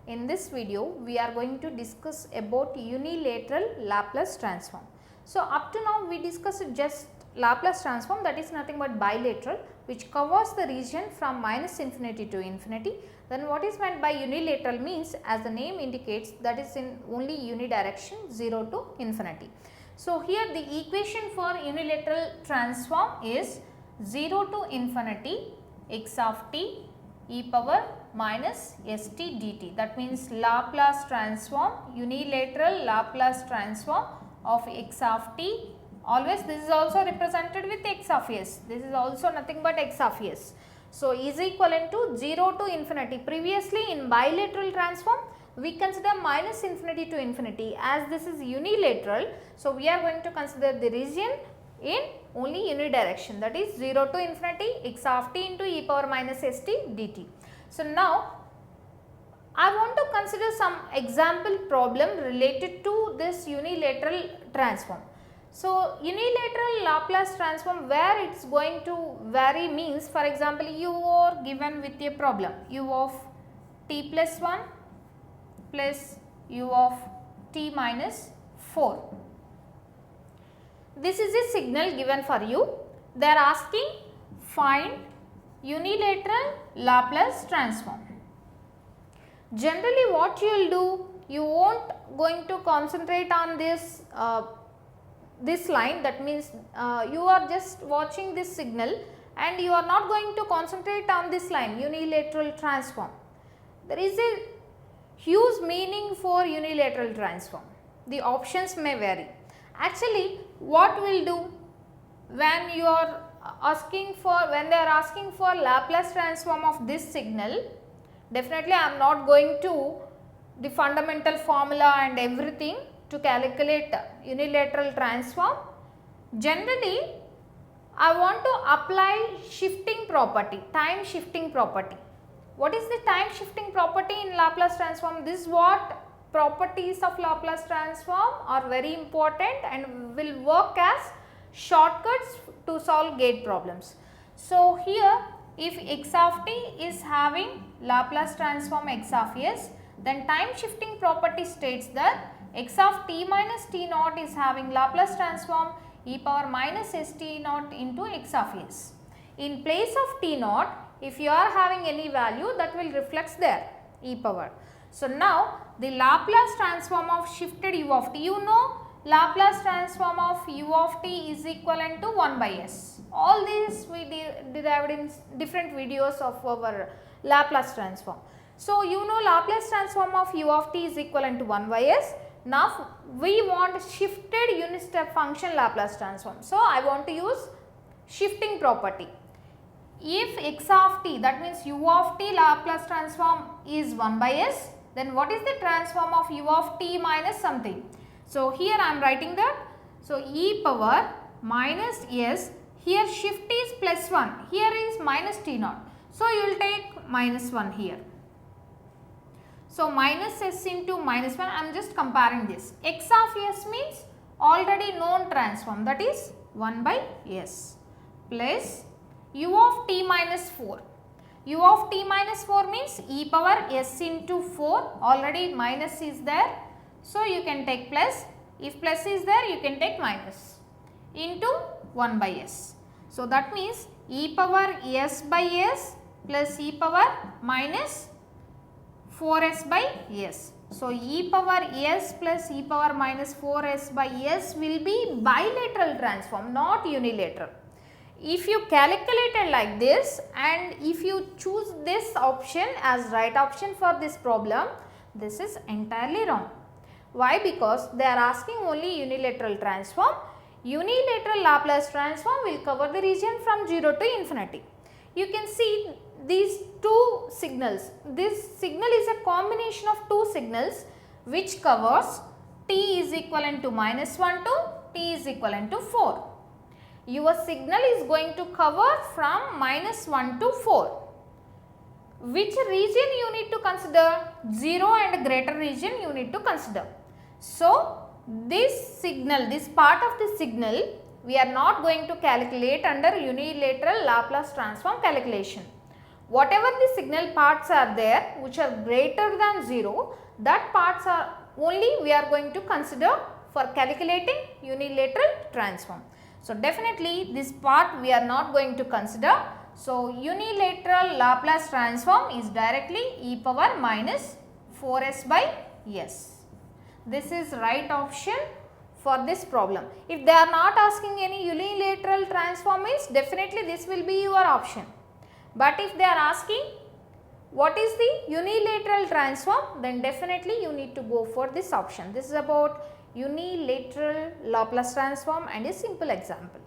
In this video, we are going to discuss about unilateral Laplace transform. So, up to now we discussed just Laplace transform, that is nothing but bilateral, which covers the region from minus infinity to infinity. Then what is meant by unilateral means, as the name indicates, that is in only unidirection 0 to infinity. So, here the equation for unilateral transform is 0 to infinity x of t e power minus st dt. That means Laplace transform, unilateral Laplace transform of x of t. Always this is also represented with x of s. This is also nothing but x of s. So, is equivalent to 0 to infinity. Previously in bilateral transform, we consider minus infinity to infinity. As this is unilateral, so we are going to consider the region in only unidirection, that is 0 to infinity x of t into e power minus st dt. So, now I want to consider some example problem related to this unilateral transform. So, unilateral Laplace transform, where it is going to vary means, for example, you are given with a problem u of t plus 1 plus u of t minus 4. This is a signal given for you. They are asking find unilateral Laplace transform. Generally what you will do, you won't going to concentrate on this this line, that means you are just watching this signal and you are not going to concentrate on this line unilateral transform. There is a huge meaning for unilateral transform. The options may vary. Actually, what will do when you are asking for, when they are asking for Laplace transform of this signal, definitely I am not going to the fundamental formula and everything to calculate unilateral transform. Generally, I want to apply shifting property, time shifting property. What is the time shifting property in Laplace transform? This is what properties of Laplace transform are very important and will work as shortcuts to solve gate problems. So, here if x of t is having Laplace transform x of s, then time shifting property states that x of t minus t naught is having Laplace transform e power minus st naught into x of s. In place of t naught, if you are having any value, that will reflect there e power. So, now the Laplace transform of shifted u of t, you know Laplace transform of u of t is equivalent to 1 by s. All these we derived in different videos of our Laplace transform. So, you know Laplace transform of u of t is equivalent to 1 by s. Now, we want shifted unit step function Laplace transform. So, I want to use shifting property. If x of t, that means u of t Laplace transform is 1 by s, then what is the transform of u of t minus something? So, here I am writing that. So, e power minus s, here shift is plus 1, here is minus t naught. So, you will take minus 1 here. So, minus s into minus 1, I am just comparing this. X of s means already known transform, that is 1 by s, plus u of t minus 4. U of t minus 4 means e power s into 4, already minus is there. So, you can take plus, if plus is there you can take minus into 1 by s. So, that means e power s by s plus e power minus 4s by s. So, e power s plus e power minus 4s by s will be bilateral transform, not unilateral. If you calculate it like this and if you choose this option as right option for this problem, this is entirely wrong. Why? Because they are asking only unilateral transform. Unilateral Laplace transform will cover the region from 0 to infinity. You can see these two signals. This signal is a combination of two signals which covers t is equivalent to minus 1 to t is equivalent to 4. Your signal is going to cover from minus 1 to 4. Which region you need to consider? 0 and greater region you need to consider. So, this signal, this part of the signal, we are not going to calculate under unilateral Laplace transform calculation. whatever the signal parts are there which are greater than 0, that parts are only we are going to consider for calculating unilateral transform. So, definitely this part we are not going to consider. So, unilateral Laplace transform is directly e power minus 4s by s. This is right option for this problem. If they are not asking any unilateral transform means definitely this will be your option. But if they are asking what is the unilateral transform, then definitely you need to go for this option. This is about unilateral Laplace transform and a simple example.